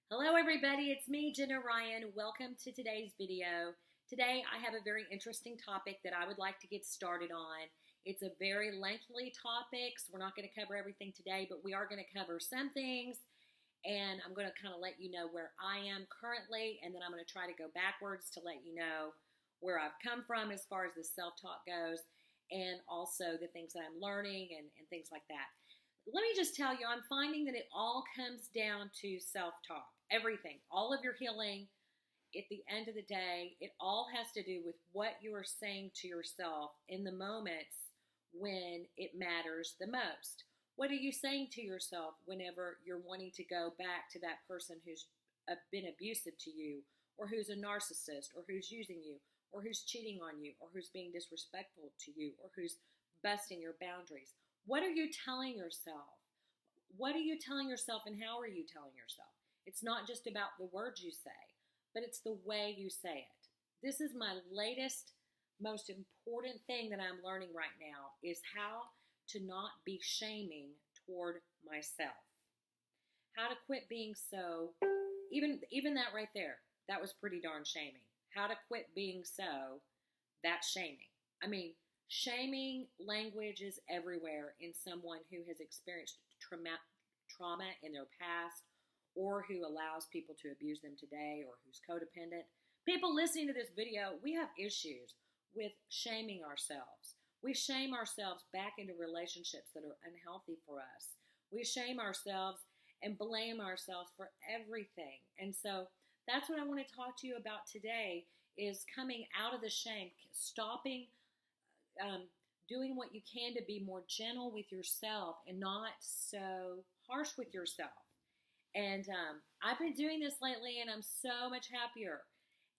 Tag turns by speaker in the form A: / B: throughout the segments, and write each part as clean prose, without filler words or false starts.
A: Hello everybody, it's me, Jenna Ryan. Welcome to today's video. Today I have a very interesting topic that I would like to get started on. It's a very lengthy topic, so we're not going to cover everything today, but we are going to cover some things, and I'm going to kind of let you know where I am currently, and then I'm going to try to go backwards to let you know where I've come from as far as the self-talk goes, and also the things that I'm learning and things like that. Let me just tell you, I'm finding that it all comes down to self-talk. Everything, all of your healing, at the end of the day, it all has to do with what you are saying to yourself in the moments when it matters the most. What are you saying to yourself whenever you're wanting to go back to that person who's been abusive to you, or who's a narcissist, or who's using you, or who's cheating on you, or who's being disrespectful to you, or who's busting your boundaries? What are you telling yourself? What are you telling yourself, and how are you telling yourself? It's not just about the words you say, but it's the way you say it. This is my latest, most important thing that I'm learning right now, is how to not be shaming toward myself. How to quit being so, even that right there, that was pretty darn shaming. How to quit being so, that's shaming. I mean, shaming language is everywhere in someone who has experienced trauma in their past, or who allows people to abuse them today, or who's codependent. People listening to this video, we have issues with shaming ourselves. We shame ourselves back into relationships that are unhealthy for us. We shame ourselves and blame ourselves for everything. And so that's what I want to talk to you about today, is coming out of the shame, stopping, doing what you can to be more gentle with yourself and not so harsh with yourself. And I've been doing this lately, and I'm so much happier.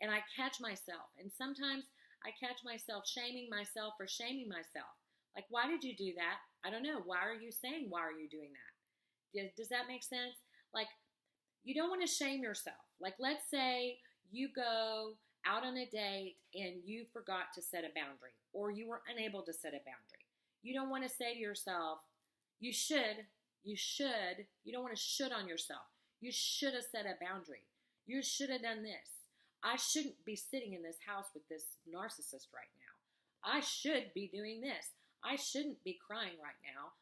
A: And I catch myself. And sometimes I catch myself shaming myself for shaming myself. Like, why did you do that? I don't know. Why are you saying, why are you doing that? Does that make sense? Like, you don't want to shame yourself. Like, let's say you go out on a date and you forgot to set a boundary, or you were unable to set a boundary. You don't want to say to yourself, you don't want to should on yourself. You should have set a boundary. You should have done this. I shouldn't be sitting in this house with this narcissist right now. I should be doing this. I shouldn't be crying right now.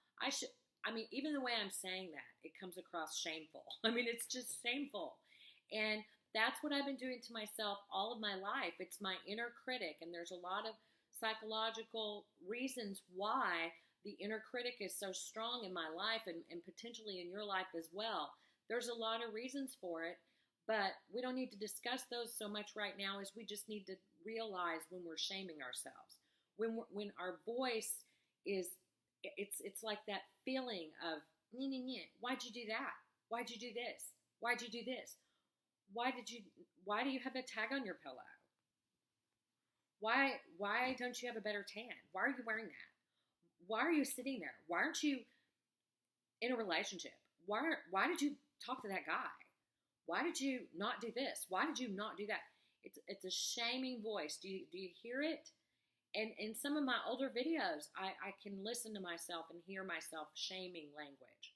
A: Even the way I'm saying that, it comes across shameful. It's just shameful. And that's what I've been doing to myself all of my life. It's my inner critic, and there's a lot of psychological reasons why the inner critic is so strong in my life, and potentially in your life as well. There's a lot of reasons for it, but we don't need to discuss those so much right now, as we just need to realize when we're shaming ourselves. When our voice is, it's like that feeling of, why'd you do that? Why'd you do this? Why'd you do this? Why do you have a tag on your pillow? Why don't you have a better tan? Why are you wearing that? Why are you sitting there? Why aren't you in a relationship? Why did you talk to that guy? Why did you not do this? Why did you not do that? It's a shaming voice. Do you hear it? And in some of my older videos, I can listen to myself and hear myself shaming language.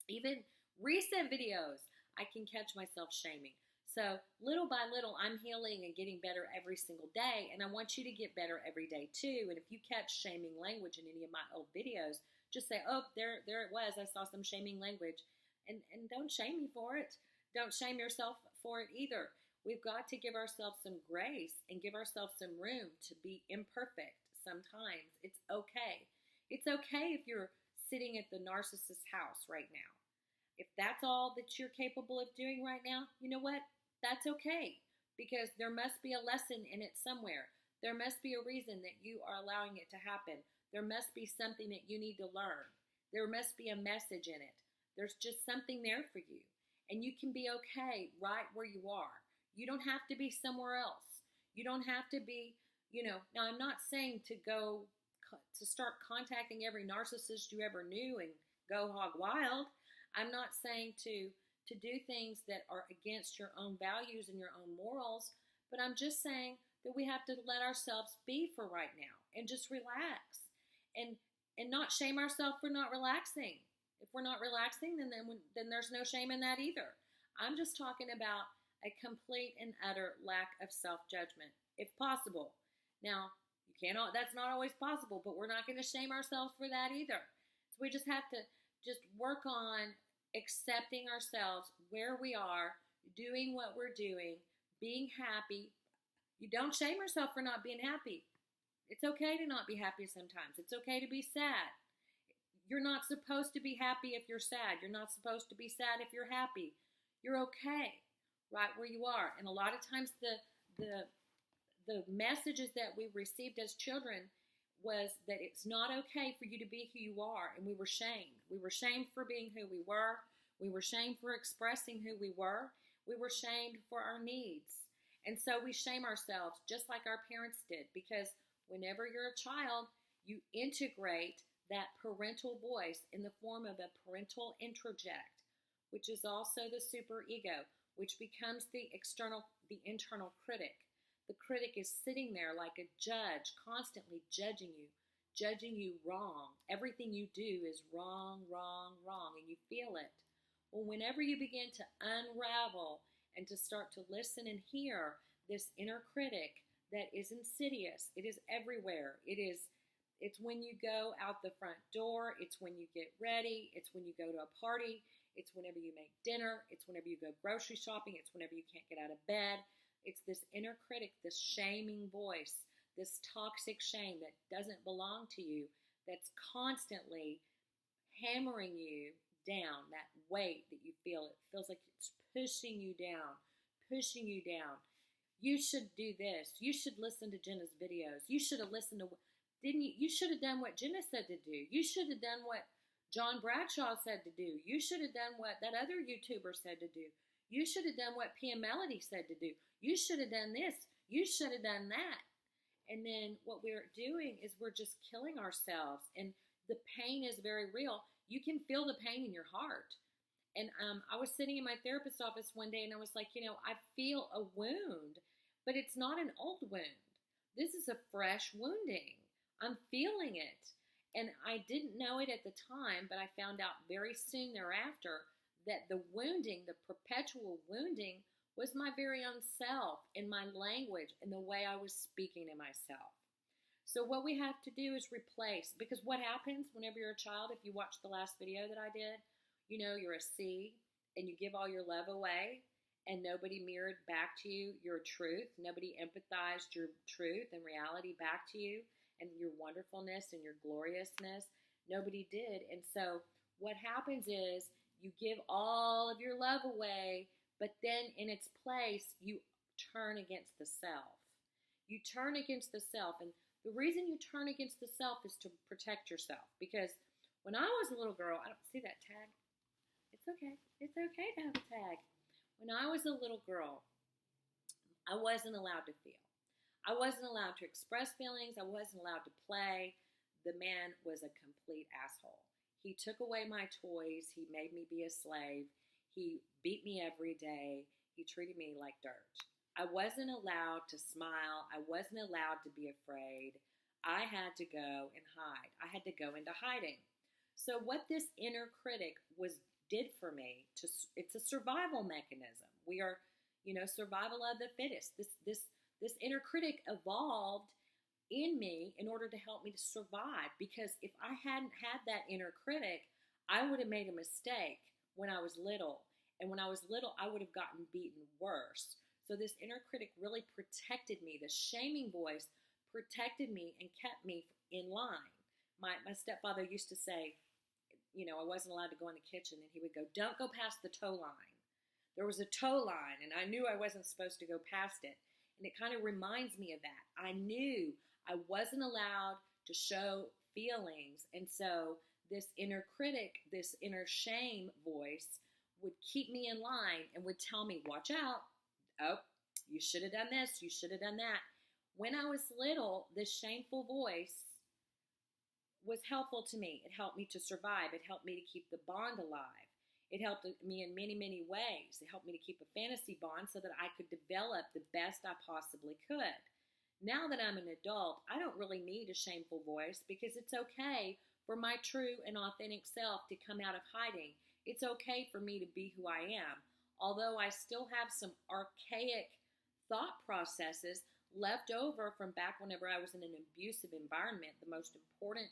A: Even recent videos, I can catch myself shaming. So little by little, I'm healing and getting better every single day, and I want you to get better every day too. And if you catch shaming language in any of my old videos, just say, oh, there it was. I saw some shaming language. And don't shame me for it. Don't shame yourself for it either. We've got to give ourselves some grace and give ourselves some room to be imperfect sometimes. It's okay. It's okay if you're sitting at the narcissist's house right now. If that's all that you're capable of doing right now, you know what? That's okay, because there must be a lesson in it somewhere. There must be a reason that you are allowing it to happen. There must be something that you need to learn. There must be a message in it. There's just something there for you. And you can be okay right where you are. You don't have to be somewhere else. You don't have to be, now I'm not saying to start contacting every narcissist you ever knew and go hog wild. I'm not saying to do things that are against your own values and your own morals, but I'm just saying that we have to let ourselves be for right now and just relax and not shame ourselves for not relaxing. If we're not relaxing, then there's no shame in that either. I'm just talking about a complete and utter lack of self-judgment, if possible. Now, you cannot, that's not always possible, but we're not going to shame ourselves for that either. So we just have to just work on accepting ourselves where we are, doing what we're doing, being happy. You don't shame yourself for not being happy. It's okay to not be happy sometimes. It's okay to be sad. You're not supposed to be happy if you're sad. You're not supposed to be sad if you're happy. You're okay right where you are. And a lot of times the messages that we received as children was that it's not okay for you to be who you are, and we were shamed. We were shamed for being who we were. We were shamed for expressing who we were. We were shamed for our needs. And so we shame ourselves just like our parents did, because whenever you're a child, you integrate that parental voice in the form of a parental introject, which is also the superego, which becomes the internal critic. The critic is sitting there like a judge, constantly judging you wrong. Everything you do is wrong, wrong, wrong, and you feel it. Well, whenever you begin to unravel and to start to listen and hear this inner critic that is insidious, it is everywhere. It's when you go out the front door, it's when you get ready, it's when you go to a party, it's whenever you make dinner, it's whenever you go grocery shopping, it's whenever you can't get out of bed. It's this inner critic, this shaming voice, this toxic shame that doesn't belong to you, that's constantly hammering you down, that weight that you feel. It feels like it's pushing you down, pushing you down. You should do this. You should listen to Jenna's videos. You should have listened to, didn't you? You should have done what Jenna said to do. You should have done what John Bradshaw said to do. You should have done what that other YouTuber said to do. You should have done what Pia Melody said to do. You should have done this. You should have done that. And then what we're doing is we're just killing ourselves. And the pain is very real. You can feel the pain in your heart. And I was sitting in my therapist's office one day and I was like, I feel a wound, but it's not an old wound. This is a fresh wounding. I'm feeling it. And I didn't know it at the time, but I found out very soon thereafter that the wounding, the perpetual wounding, was my very own self and my language and the way I was speaking to myself. So what we have to do is replace, because what happens whenever you're a child, if you watch the last video that I did, you're a C and you give all your love away and nobody mirrored back to you your truth. Nobody empathized your truth and reality back to you and your wonderfulness and your gloriousness. Nobody did. And so what happens is you give all of your love away, but then in its place, you turn against the self. You turn against the self. And the reason you turn against the self is to protect yourself. Because when I was a little girl, I don't see that tag. It's okay. It's okay to have a tag. When I was a little girl, I wasn't allowed to feel. I wasn't allowed to express feelings. I wasn't allowed to play. The man was a complete asshole. He took away my toys. He made me be a slave. He beat me every day. He treated me like dirt. I wasn't allowed to smile. I wasn't allowed to be afraid. I had to go and hide. I had to go into hiding. So what this inner critic did for me, it's a survival mechanism. We are, survival of the fittest. This inner critic evolved in me in order to help me to survive, because if I hadn't had that inner critic, I would have made a mistake when I was little. And when I was little, I would have gotten beaten worse. So this inner critic really protected me. The shaming voice protected me and kept me in line. My stepfather used to say, I wasn't allowed to go in the kitchen, and he would go, "Don't go past the toe line." There was a toe line, and I knew I wasn't supposed to go past it. And it kind of reminds me of that. I knew I wasn't allowed to show feelings. And so this inner critic, this inner shame voice would keep me in line and would tell me, watch out. Oh, you should have done this. You should have done that. When I was little, this shameful voice was helpful to me. It helped me to survive. It helped me to keep the bond alive. It helped me in many, many ways. It helped me to keep a fantasy bond so that I could develop the best I possibly could. Now that I'm an adult, I don't really need a shameful voice, because it's okay for my true and authentic self to come out of hiding. It's okay for me to be who I am. although I still have some archaic thought processes left over from back whenever I was in an abusive environment, the most important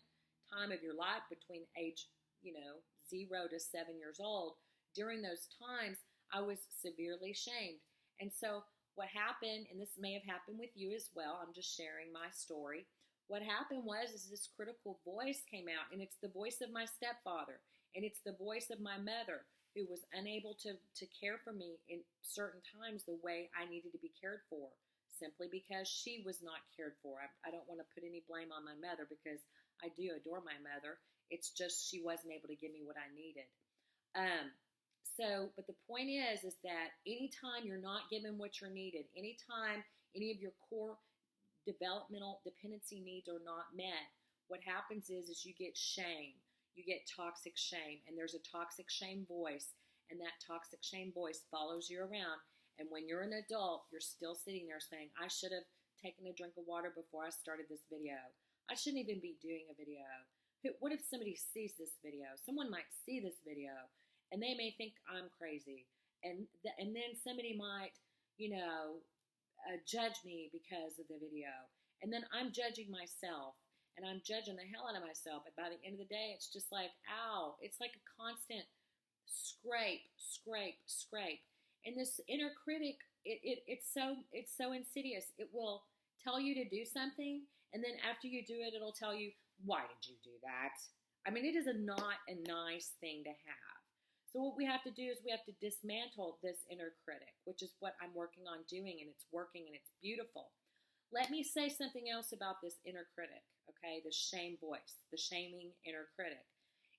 A: time of your life between age, 0 to 7 years old. During those times, I was severely shamed. And so what happened, and this may have happened with you as well, I'm just sharing my story. What happened was is this critical voice came out, and it's the voice of my stepfather, and it's the voice of my mother, who was unable to care for me in certain times the way I needed to be cared for, simply because she was not cared for. I don't want to put any blame on my mother, because I do adore my mother. It's just she wasn't able to give me what I needed. But the point is that anytime you're not given what you're needed, anytime any of your core developmental dependency needs are not met, what happens is you get shame. You get toxic shame, and there's a toxic shame voice, and that toxic shame voice follows you around. And when you're an adult, you're still sitting there saying, I should have taken a drink of water before I started this video. I shouldn't even be doing a video. What if somebody sees this video? Someone might see this video, and they may think I'm crazy. And then somebody might, judge me because of the video. And then I'm judging myself. And I'm judging the hell out of myself. And by the end of the day, it's just like, ow. It's like a constant scrape. And this inner critic, it's so insidious. It will tell you to do something, and then after you do it, it'll tell you, why did you do that? I mean, it is not a nice thing to have. So what we have to do is we have to dismantle this inner critic, which is what I'm working on doing, and it's working, and it's beautiful. Let me say something else about this inner critic, okay, the shame voice, the shaming inner critic,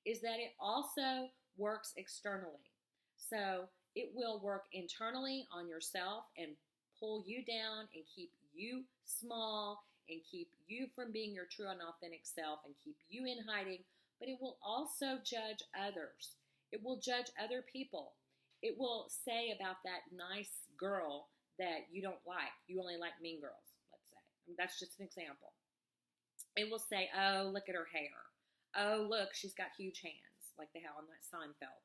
A: is that it also works externally. So it will work internally on yourself and pull you down and keep you small and keep you from being your true and authentic self and keep you in hiding, but it will also judge others. It will judge other people. It will say about that nice girl that you don't like. You only like mean girls. That's just an example. It will say, oh, look at her hair. Oh, look, she's got huge hands, like they have on that Seinfeld.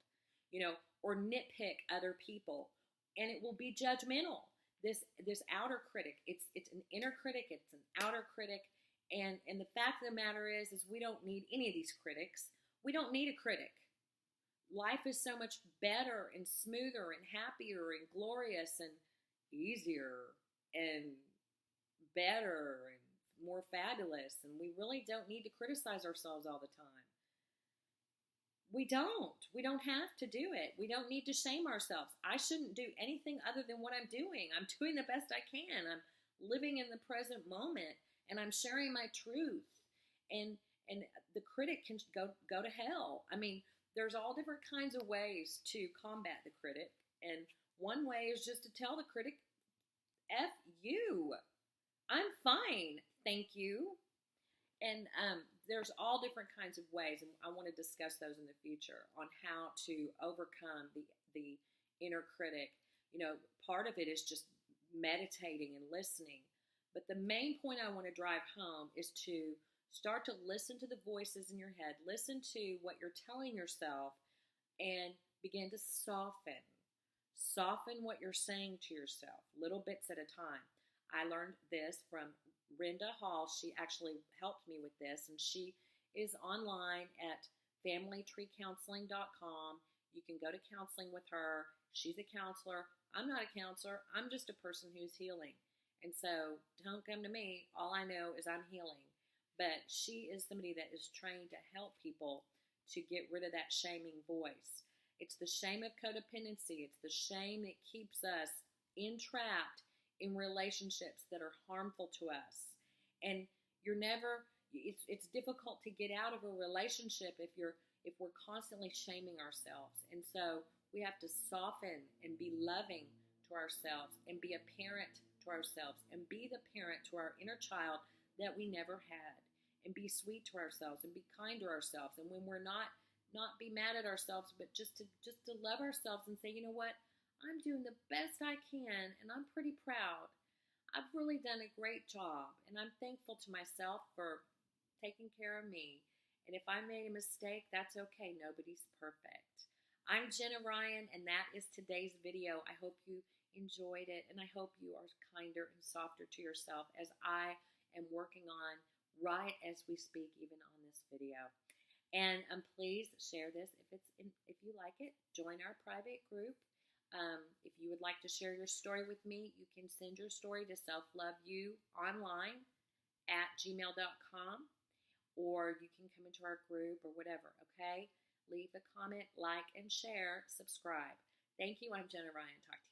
A: Or nitpick other people. And it will be judgmental. This outer critic, it's an inner critic, it's an outer critic. And the fact of the matter is we don't need any of these critics. We don't need a critic. Life is so much better and smoother and happier and glorious and easier and better and more fabulous, and we really don't need to criticize ourselves all the time. We don't have to do it. We don't need to shame ourselves. I shouldn't do anything other than what I'm doing. I'm doing the best I can. I'm living in the present moment, and I'm sharing my truth, and the critic can go to hell. I mean, there's all different kinds of ways to combat the critic, and one way is just to tell the critic, F you. I'm fine, thank you. And there's all different kinds of ways, and I want to discuss those in the future on how to overcome the inner critic. Part of it is just meditating and listening. But the main point I want to drive home is to start to listen to the voices in your head, listen to what you're telling yourself, and begin to soften. Soften what you're saying to yourself, little bits at a time. I learned this from Renda Hall. She actually helped me with this, and she is online at familytreecounseling.com. You can go to counseling with her. She's a counselor. I'm not a counselor. I'm just a person who's healing. And so don't come to me. All I know is I'm healing. But she is somebody that is trained to help people to get rid of that shaming voice. It's the shame of codependency. It's the shame that keeps us entrapped in relationships that are harmful to us. And it's difficult to get out of a relationship if we're constantly shaming ourselves. And so we have to soften and be loving to ourselves and be a parent to ourselves and be the parent to our inner child that we never had, and be sweet to ourselves and be kind to ourselves. And when we're not be mad at ourselves, but just to love ourselves and say, you know what? I'm doing the best I can, and I'm pretty proud. I've really done a great job, and I'm thankful to myself for taking care of me. And if I made a mistake, that's okay. Nobody's perfect. I'm Jenna Ryan, and that is today's video. I hope you enjoyed it, and I hope you are kinder and softer to yourself as I am working on right as we speak, even on this video. And please share this if you like it. Join our private group. If you would like to share your story with me, you can send your story to selfloveyouonline@gmail.com, or you can come into our group or whatever, okay? Leave a comment, like, and share, subscribe. Thank you. I'm Jenna Ryan. Talk to you.